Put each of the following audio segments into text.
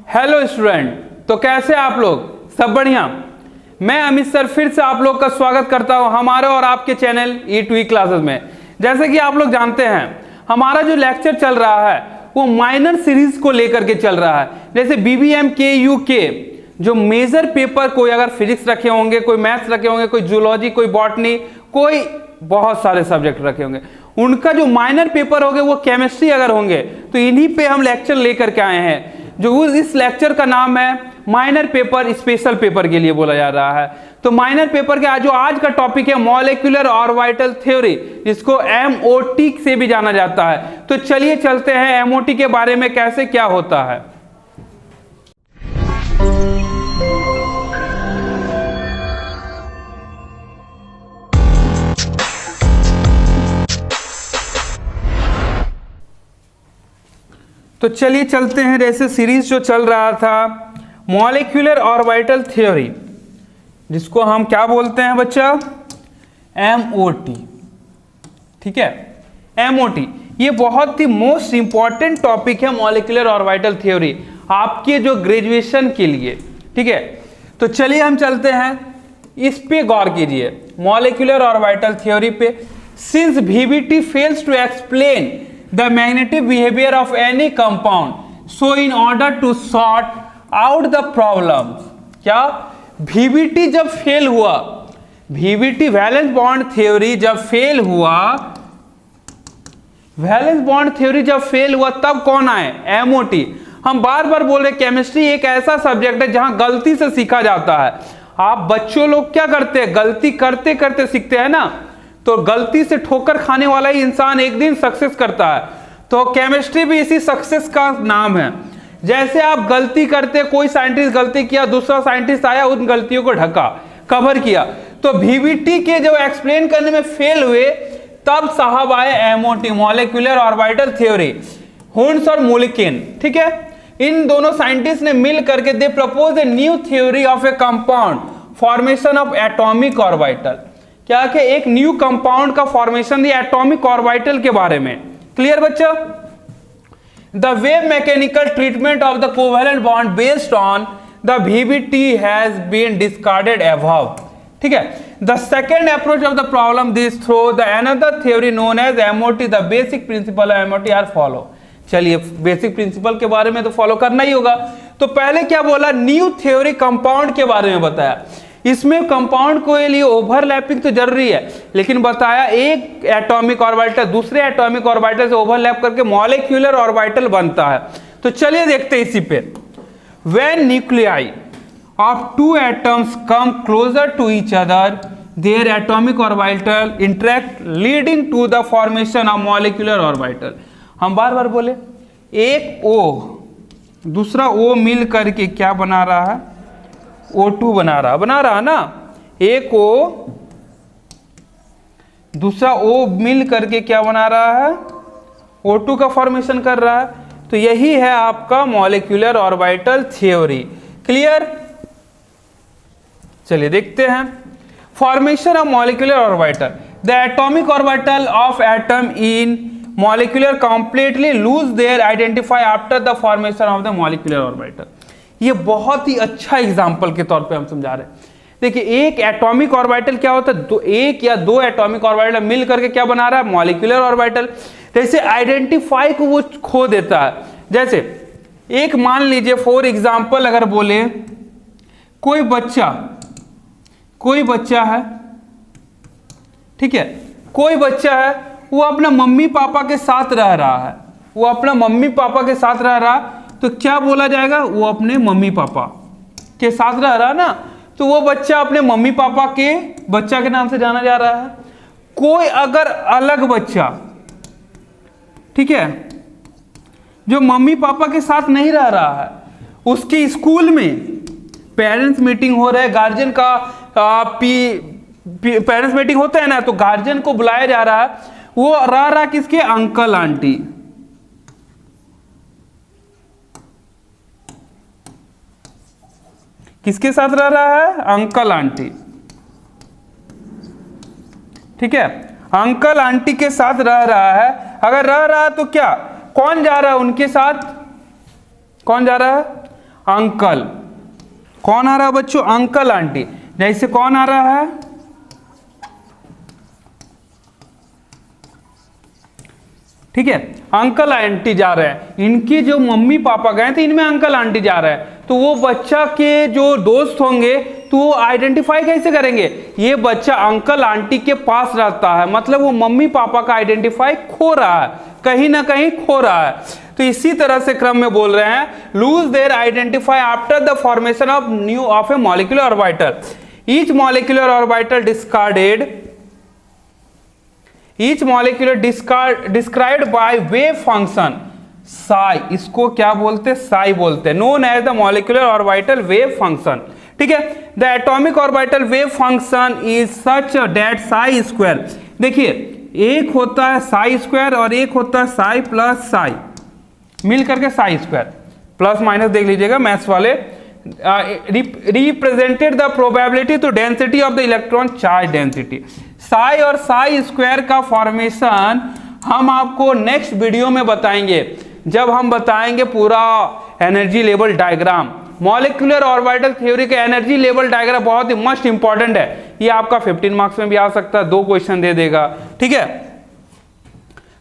Hello student, तो कैसे आप लोग? सब बढ़िया। मैं अमित सर फिर से आप लोग का स्वागत करता हूं हमारे और आपके चैनल E2E क्लासेस में। जैसे कि आप लोग जानते हैं, हमारा जो लेक्चर चल रहा है वो माइनर सीरीज को लेकर के चल रहा है। जैसे BBM KU के जो मेजर पेपर, कोई अगर फिजिक्स रखे होंगे, कोई मैथ्स रखे होंगे, कोई जूलॉजी, कोई बॉटनी, कोई बहुत सारे सब्जेक्ट रखे होंगे, उनका जो माइनर पेपर होंगे वो केमिस्ट्री अगर होंगे, तो इन्हीं पे हम लेक्चर लेकर के आए हैं। जो इस लेक्चर का नाम है माइनर पेपर स्पेशल पेपर के लिए बोला जा रहा है। तो माइनर पेपर के जो आज का टॉपिक है मॉलिक्यूलर ऑर्बिटल थ्योरी, जिसको MOT से भी जाना जाता है। तो चलिए चलते हैं MOT के बारे में, कैसे क्या होता है। तो चलिए चलते हैं, जैसे सीरीज जो चल रहा था मॉलिक्यूलर ऑर्बिटल थ्योरी, जिसको हम क्या बोलते हैं बच्चा? MOT। ठीक है, MOT ये बहुत ही मोस्ट इंपॉर्टेंट टॉपिक है मॉलिक्यूलर ऑर्बिटल थ्योरी आपके जो ग्रेजुएशन के लिए। ठीक है, तो चलिए हम चलते हैं, इस पे गौर कीजिए मॉलिक्यूलर ऑर्बिटल थ्योरी पे। Since VBT fails to explain the magnetic behavior of any compound, so in order to sort out the problems, क्या VBT जब फेल हुआ, VBT वैलेंस बॉन्ड थ्योरी जब फेल हुआ, वैलेंस बॉन्ड थ्योरी जब fail हुआ, तब कौन आए? MOT। हम बार बार बोल रहे केमिस्ट्री एक ऐसा सब्जेक्ट है जहां गलती से सीखा जाता है। आप बच्चों लोग क्या करते हैं, गलती करते करते सीखते हैं ना, तो गलती से ठोकर खाने वाला ही इंसान एक दिन सक्सेस करता है। तो केमिस्ट्री भी इसी सक्सेस का नाम है। जैसे आप गलती करते, कोई साइंटिस्ट गलती किया, दूसरा साइंटिस्ट आया, उन गलतियों को ढका, कवर किया। तो VBT के जो एक्सप्लेन करने में फेल हुए, तब साहब आए MOT, molecular orbital theory, Hund's और मुलिकिन। ठीक है, इन दोनों साइंटिस्ट ने मिल करके they propose a new theory of a compound formation of atomic orbital. क्या कि एक न्यू कंपाउंड का फॉर्मेशन दिया एटॉमिक ऑर्बिटल के बारे में। क्लियर बच्चा? The wave mechanical treatment of the covalent bond based on the VBT has been discarded above. ठीक है, the second approach of the problem this through the another theory known as MOT, the basic principle of MOT are follow. चलिए, basic principle के बारे में तो follow करना ही होगा। तो पहले क्या बोला? न्यू थ्योरी कंपाउंड के बारे में बताया। इसमें कंपाउंड के लिए ओवरलैपिंग तो जरूरी है, लेकिन बताया एक एटॉमिक ऑर्बिटल दूसरे एटॉमिक ऑर्बिटल से ओवरलैप करके मॉलिक्यूलर ऑर्बिटल बनता है। तो चलिए देखते हैं इसी पे। When nuclei of two atoms come closer to each other, their atomic orbital interact leading to the formation of molecular orbital. हम बार बार बोले, एक O दूसरा O मिल करके क्या बना रहा है? O2 बना रहा ना। एक O दूसरा O मिल करके क्या बना रहा है? O2 का फॉर्मेशन कर रहा है। तो यही है आपका मॉलिक्यूलर ऑर्बिटल थ्योरी। क्लियर? चलिए देखते हैं formation of molecular orbital. The atomic orbital of atom in molecular completely loose their identify after the formation of the molecular orbital. ये बहुत ही अच्छा एग्जाम्पल के तौर पे हम समझा रहे हैं। देखिए, एक एटॉमिक ऑर्बिटल क्या होता है? एक या दो एटॉमिक ऑर्बिटल मिल करके क्या बना रहा है? Molecular orbital. जैसे आइडेंटिफाई को वो खो देता है। जैसे एक मान लीजिए फॉर एग्जाम्पल, अगर बोले कोई बच्चा है, ठीक है, कोई बच्चा है, वो अपना मम्मी पापा के साथ रह रहा है, तो क्या बोला जाएगा? वो अपने मम्मी पापा के साथ रह रहा है ना, तो वो बच्चा अपने मम्मी पापा के बच्चा के नाम से जाना जा रहा है। कोई अगर अलग बच्चा, ठीक है, जो मम्मी पापा के साथ नहीं रह रहा है, उसके स्कूल में पेरेंट्स मीटिंग हो रहा है, गार्जियन का पेरेंट्स मीटिंग होता है ना, तो गार्जियन को बुलाया जा रहा है, वो रह रहा किसके? Uncle aunty. किसके साथ रह रहा है? Uncle aunty. ठीक है, अंकल आंटी के साथ रह रहा है। अगर रह रहा है तो क्या, कौन जा रहा है उनके साथ? कौन जा रहा है? अंकल। कौन आ रहा है बच्चों? Uncle aunty. जैसे कौन आ रहा है? ठीक है, अंकल आंटी जा रहे हैं, इनकी जो मम्मी पापा गए थे इनमें अंकल आंटी जा रहे हैं, तो वो बच्चा के जो दोस्त होंगे तो वो आइडेंटिफाई कैसे करेंगे? ये बच्चा अंकल आंटी के पास रहता है, मतलब वो मम्मी पापा का आइडेंटिफाई खो रहा है, कहीं ना कहीं खो रहा है। तो इसी तरह से क्रम में बोल रहे हैं, lose their identify after the formation of new of a molecular orbital, each molecular orbital discarded, each molecular described by wave function psi, इसको क्या बोलते हैं? साई बोलते हैं, known as the molecular orbital wave function. ठीक है, the atomic orbital wave function is such that psi square, देखिए एक होता है साई स्क्वायर और एक होता है साई प्लस साई, मिल करके साई स्क्वायर, प्लस माइनस देख लीजिएगा मैथ्स वाले, represented the probability to density of the electron charge density. Psi और साई स्क्वायर का फॉर्मेशन हम आपको नेक्स्ट वीडियो में बताएंगे, जब हम बताएंगे पूरा energy level diagram. Molecular orbital theory के एनर्जी लेवल डायग्राम बहुत ही मस्ट इंपॉर्टेंट है, ये आपका 15 मार्क्स में भी आ सकता है, 2 क्वेश्चन दे देगा। ठीक है,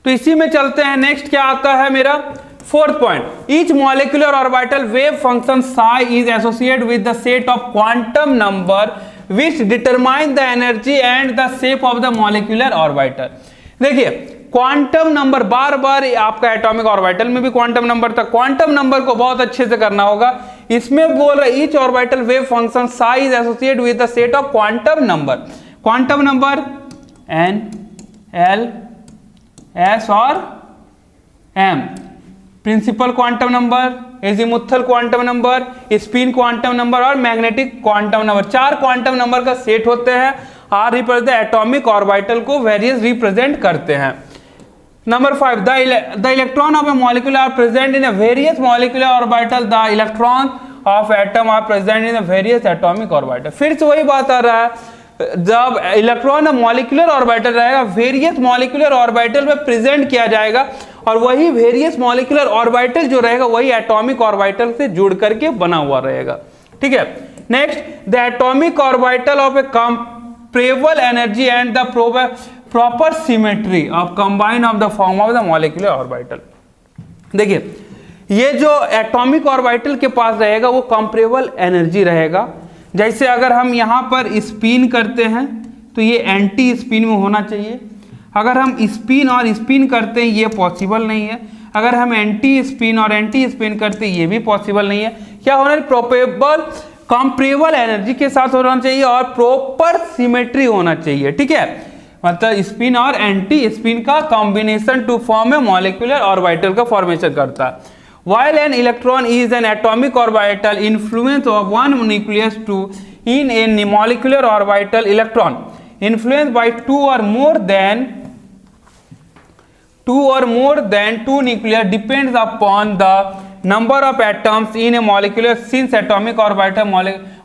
तो इसी में चलते हैं, नेक्स्ट क्या आता है मेरा 4th point, each molecular orbital wave function psi is associated with the set of quantum number which determine the energy and the shape of the molecular orbital. देखिए क्वांटम नंबर, बार बार आपका एटॉमिक ऑर्बिटल में भी quantum number था, quantum number को बहुत अच्छे से करना होगा। इसमें बोल रहा है each orbital wave function psi is associated with the set of quantum number, quantum number n, l, s और m, principal quantum number, azimuthal quantum number, spin quantum number और magnetic quantum number, 4 quantum number का set होते हैं। Are represent atomic orbital को various represent करते हैं। Number 5, the electron of a molecule are present in a various molecular orbital, the electron of atom are present in a various atomic orbital. फिर से वही बात आ रहा है, जब इलेक्ट्रॉन मॉलिक्यूलर ऑर्बिटल रहेगा, वेरियस मॉलिक्यूलर ऑर्बिटल में प्रेजेंट किया जाएगा, और वही वेरियस मॉलिक्यूलर ऑर्बिटल जो रहेगा वही एटॉमिक ऑर्बिटल से जुड़ करके बना हुआ रहेगा। ठीक है, next, the atomic orbital of A comparable energy and the proper symmetry of combine of the form of the molecular orbital. देखिए ये जो एटॉमिक ऑर्बिटल के पास रहेगा वो कंपेरेबल एनर्जी रहेगा। जैसे अगर हम यहाँ पर स्पिन करते हैं तो ये एंटी स्पिन में होना चाहिए, अगर हम स्पिन और स्पिन करते हैं ये पॉसिबल नहीं है, अगर हम एंटी स्पिन और एंटी स्पिन करते हैं ये भी पॉसिबल नहीं है। क्या होना है? प्रोपेबल कंपेरेबल एनर्जी के साथ होना चाहिए और प्रॉपर सिमेट्री होना चाहिए। ठीक है, मतलब स्पिन और एंटी स्पिन का combination to form a molecular orbital का फॉर्मेशन करता है। While an electron is an atomic orbital, influence of one nucleus to in a molecular orbital, electron influenced by two or more than two nucleus depends upon the number of atoms in a molecule, since atomic orbital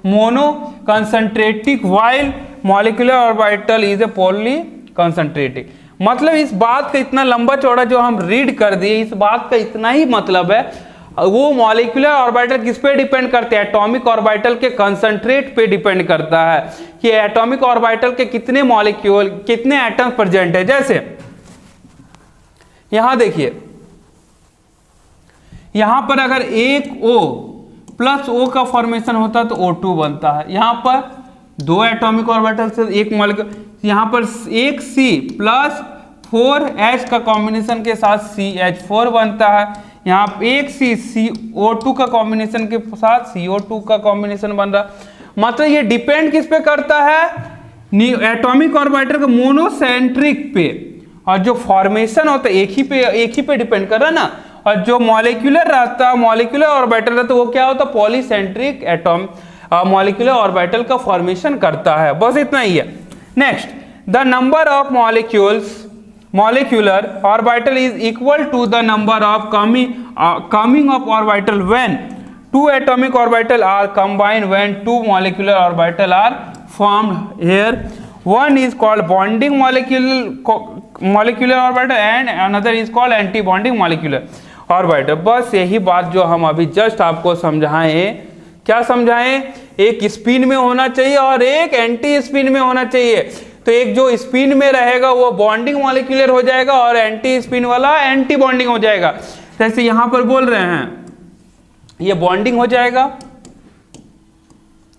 monoconcentric while molecular orbital is a polyconcentric। मतलब इस बात का इतना लंबा चौड़ा जो हम read कर दिए, इस बात का इतना ही मतलब है, वो मॉलिक्यूलर ऑर्बिटल किस पे डिपेंड करते हैं? एटॉमिक ऑर्बिटल के कंसंट्रेट पे डिपेंड करता है कि एटॉमिक ऑर्बिटल के कितने मॉलिक्यूल, कितने एटम्स प्रेजेंट है। जैसे यहां देखिए, यहां पर अगर एक O प्लस O का फॉर्मेशन होता तो O2 बनता है। यहां पर 2 एटॉमिक ऑर्बिटल से एक मॉलिक्यूल, यहां पर एक C प्लस 4H का कॉम्बिनेशन के साथ CH4 बनता है। यहाँ एक CO2 का कॉम्बिनेशन के साथ CO2 का कॉम्बिनेशन बन रहा। मतलब ये डिपेंड किस पे करता है? एटॉमिक ऑर्बिटल के मोनोसेंट्रिक पे, और जो फॉर्मेशन होता है एक ही पे डिपेंड कर रहा है ना, और जो मॉलिक्यूलर रहता है, मॉलिक्यूलर ऑर्बिटल रहता है, वो क्या होता है? पॉलीसेंट्रिक एटॉम मॉलिक्यूलर ऑर्बिटल का फॉर्मेशन करता है। बस इतना ही है। Next, the number of molecular orbital is equal to the number of coming of orbital when 2 atomic orbital are combined, when 2 molecular orbital are formed. Here one is called bonding molecular orbital and another is called anti-bonding molecular orbital. बस यही बात जो हम अभी just आपको समझाएं, क्या समझाएं, एक स्पिन में होना चाहिए और एक एंटी स्पिन में होना चाहिए। तो एक जो स्पिन में रहेगा वो बॉन्डिंग मॉलिक्यूलर हो जाएगा और एंटी स्पिन वाला एंटी बॉन्डिंग हो जाएगा। जैसे यहां पर बोल रहे हैं ये बॉन्डिंग हो जाएगा,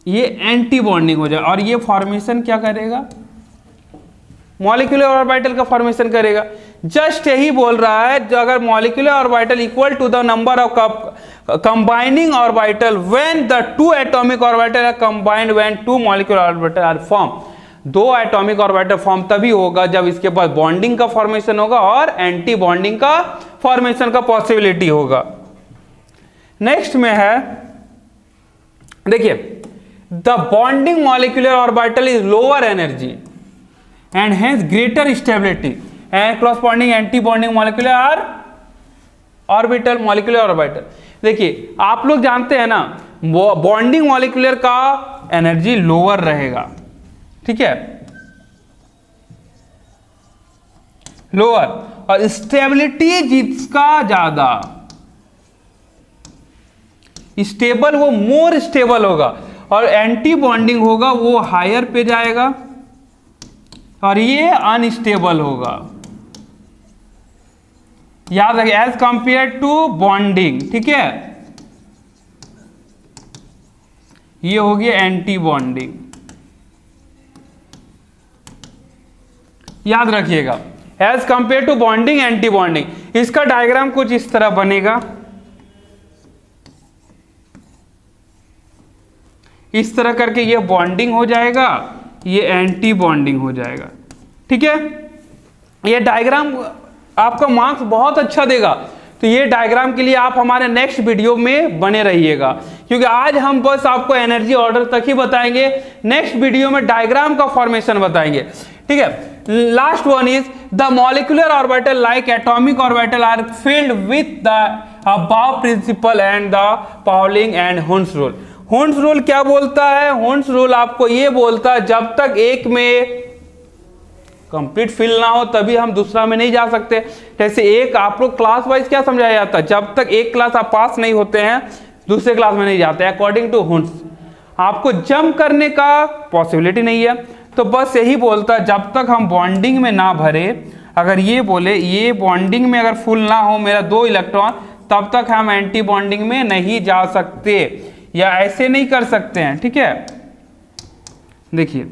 ये एंटी बॉन्डिंग हो जाएगा और ये फॉर्मेशन क्या करेगा, मॉलिक्यूलर ऑर्बिटल का फॉर्मेशन करेगा। जस्ट यही बोल रहा है, जो अगर molecular orbital equal to the number of combining orbital when the two atomic orbital are combined when two molecular orbital are form. दो एटॉमिक ऑर्बिटल फॉर्म तभी होगा जब इसके पास बॉन्डिंग का फॉर्मेशन होगा और एंटी बॉन्डिंग का फॉर्मेशन का पॉसिबिलिटी होगा। नेक्स्ट में है, देखिए, the bonding molecular orbital is lower energy and hence greater stability and corresponding anti bonding molecular orbital molecular orbital। देखिए आप लोग जानते हैं ना बॉन्डिंग मॉलिक्यूलर का एनर्जी लोअर रहेगा, ठीक है, लोअर, और स्टेबिलिटी जिसका ज्यादा स्टेबल वो मोर स्टेबल होगा और एंटी बॉन्डिंग होगा वो हायर पे जाएगा और ये अनस्टेबल होगा। याद रखिए एज कंपेयर टू बॉन्डिंग, ठीक है, ये होगी एंटी बॉन्डिंग, याद रखिएगा as compare to bonding anti bonding. इसका डायग्राम कुछ इस तरह बनेगा, इस तरह करके ये बॉन्डिंग हो जाएगा, ये एंटी बॉन्डिंग हो जाएगा, ठीक है। ये डायग्राम आपका मार्क्स बहुत अच्छा देगा, तो ये डायग्राम के लिए आप हमारे नेक्स्ट वीडियो में बने रहिएगा, क्योंकि आज हम बस आपको एनर्जी ऑर्डर तक ही बताएंगे, नेक्स्ट वीडियो में डायग्राम का फॉर्मेशन बताएंगे, ठीक है। Last one is the molecular orbital like atomic orbital are filled with the aufbau principle and the Pauling and Hund's rule. Hund's rule क्या बोलता है, हुन्स रूल आपको ये बोलता है जब तक एक में कंप्लीट फिल ना हो तभी हम दूसरा में नहीं जा सकते। जैसे एक आप लोग क्लास वाइज क्या समझाया जाता है, जब तक एक क्लास आप पास नहीं होते हैं दूसरे क्लास में नहीं जाते, अकॉर्डिंग टू हुन्स। आपको जंप करने का पॉसिबिलिटी नहीं है, तो बस यही बोलता है जब तक हम बॉन्डिंग में ना भरे, अगर ये बोले ये बॉन्डिंग में अगर फुल ना हो मेरा 2 इलेक्ट्रॉन, तब तक हम एंटी बॉन्डिंग में नहीं जा सकते या ऐसे नहीं कर सकते हैं, ठीक है। देखिए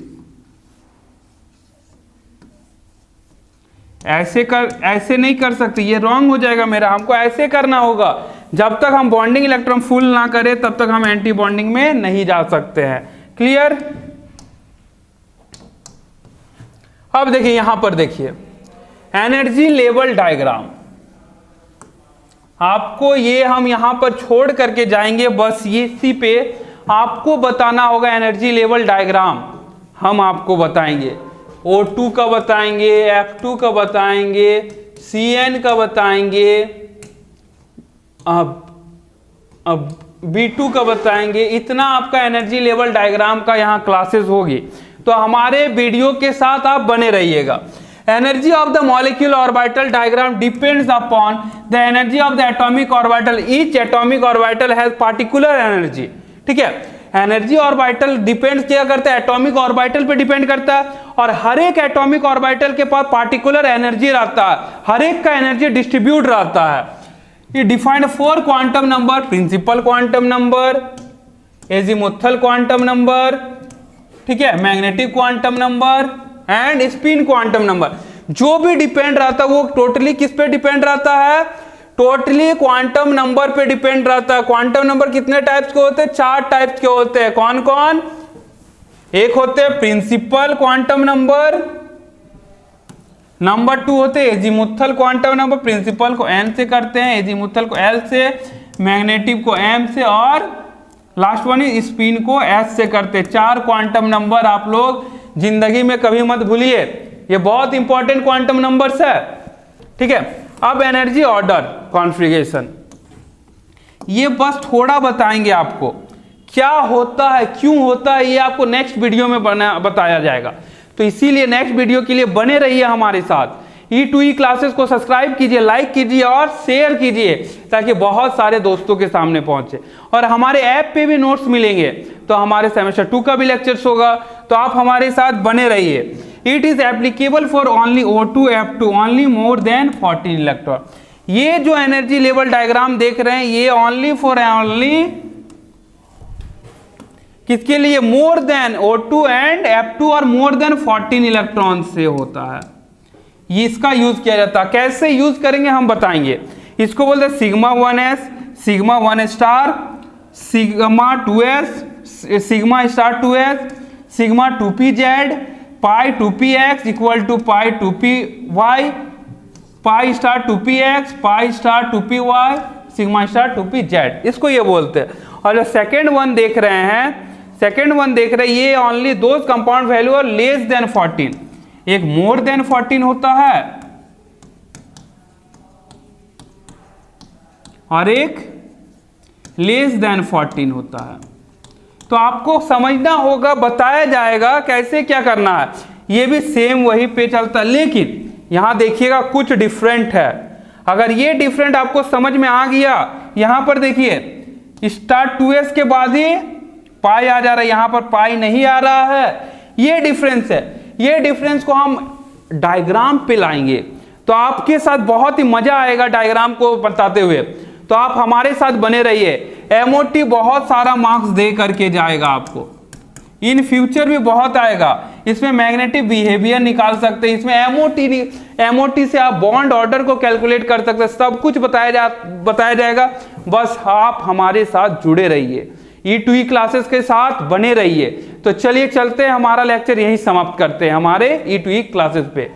ऐसे नहीं कर सकते, ये रॉन्ग हो जाएगा मेरा, हमको ऐसे करना होगा। जब तक हम बॉन्डिंग इलेक्ट्रॉन फुल ना करें तब तक हम एंटी बॉन्डिंग में नहीं जा सकते हैं। क्लियर। अब देखिए यहां पर देखिए एनर्जी लेवल डायग्राम, आपको ये हम यहां पर छोड़ करके जाएंगे, बस ये इसी पे आपको बताना होगा एनर्जी लेवल डायग्राम हम आपको बताएंगे। O2 का बताएंगे, F2 का बताएंगे, Cn का बताएंगे, अब B2 का बताएंगे। इतना आपका एनर्जी लेवल डायग्राम का यहाँ क्लासेस होगी, तो हमारे वीडियो के साथ आप बने रहिएगा। Energy of the molecule orbital diagram depends upon the energy of the atomic orbital. Each atomic orbital has particular energy, ठीक है। एनर्जी ऑर्बिटल डिपेंड क्या करता है, एटॉमिक ऑर्बिटल पे डिपेंड करता है, और हर एक एटॉमिक ऑर्बिटल के पास पार्टिकुलर एनर्जी रहता है, हर एक का एनर्जी डिस्ट्रीब्यूट रहता है। ये defined 4 quantum number, principal quantum number, azimuthal quantum number, ठीक है, magnetic quantum number and spin quantum number. जो भी डिपेंड रहता है वो टोटली किस पे डिपेंड रहता है, टोटली क्वांटम नंबर पे डिपेंड रहता है। क्वांटम नंबर कितने टाइप्स के होते हैं, 4 टाइप्स के होते हैं। कौन कौन, एक होते हैं प्रिंसिपल क्वांटम नंबर, नंबर 2 होते हैं एजीमुथल क्वांटम नंबर। प्रिंसिपल को n से करते हैं, एजीमुथल को l से, मैग्नेटिक को m से, और लास्ट वन इज स्पिन को s से करते हैं। 4 क्वांटम नंबर आप लोग जिंदगी में कभी मत भूलिए, ये बहुत इंपॉर्टेंट क्वांटम नंबर्स है, ठीक है। अब एनर्जी ऑर्डर कॉन्फ़िगरेशन, ये बस थोड़ा बताएंगे आपको क्या होता है, क्यों होता है, ये आपको नेक्स्ट वीडियो में बताया जाएगा। तो इसीलिए नेक्स्ट वीडियो के लिए बने रहिए हमारे साथ। E2E क्लासेस को सब्सक्राइब कीजिए, लाइक कीजिए और शेयर कीजिए ताकि बहुत सारे दोस्तों के सामने पहुंचे। और हमारे ऐप पे भी नोट्स मिलेंगे, तो हमारे सेमेस्टर 2 का भी लेक्चर्स होगा, तो आप हमारे साथ बने रहिए। It is applicable for only O2 F2 only more than 14 electron. ये जो एनर्जी लेवल डायग्राम देख रहे हैं ये ओनली फॉर ओनली किसके लिए? More than O2 and F2 और मोर देन 14 इलेक्ट्रॉन से होता है, ये इसका यूज किया जाता है। कैसे यूज करेंगे हम बताएंगे। इसको बोलते हैं sigma 1s, sigma 1 star, sigma 2s, sigma star 2s, sigma 2pz, pi 2px equal to pi 2py, pi star 2px, pi star 2py, sigma star 2pz, इसको ये बोलते हैं। और जो सेकेंड वन देख रहे हैं, ये ओनली दोज कंपाउंड वैल्यू और लेस देन 14, एक मोर देन 14 होता है और एक लेस देन 14 होता है। तो आपको समझना होगा, बताया जाएगा कैसे क्या करना है। ये भी सेम वही पे चलता है, लेकिन यहां देखिएगा कुछ डिफरेंट है। अगर ये डिफरेंट आपको समझ में आ गया, यहां पर देखिए स्टार 2s के बाद ही पाई आ जा रहा है, यहां पर पाई नहीं आ रहा है, ये डिफरेंस है। ये डिफरेंस को हम डायग्राम पे लाएंगे तो आपके साथ बहुत ही मजा आएगा डायग्राम को बताते हुए। तो आप हमारे साथ बने रहिए। एमओटी बहुत सारा मार्क्स दे करके जाएगा आपको, इन फ्यूचर भी बहुत आएगा। इसमें मैग्नेटिक बिहेवियर निकाल सकते हैं, इसमें एमओटी से आप बॉन्ड ऑर्डर को कैलकुलेट कर सकते हैं, सब कुछ बताया जाएगा। बस आप हमारे साथ जुड़े रहिए, E2E क्लासेस के साथ बने रहिए। तो चलिए चलते हैं, हमारा लेक्चर यहीं समाप्त करते हैं हमारे E2E क्लासेस पे।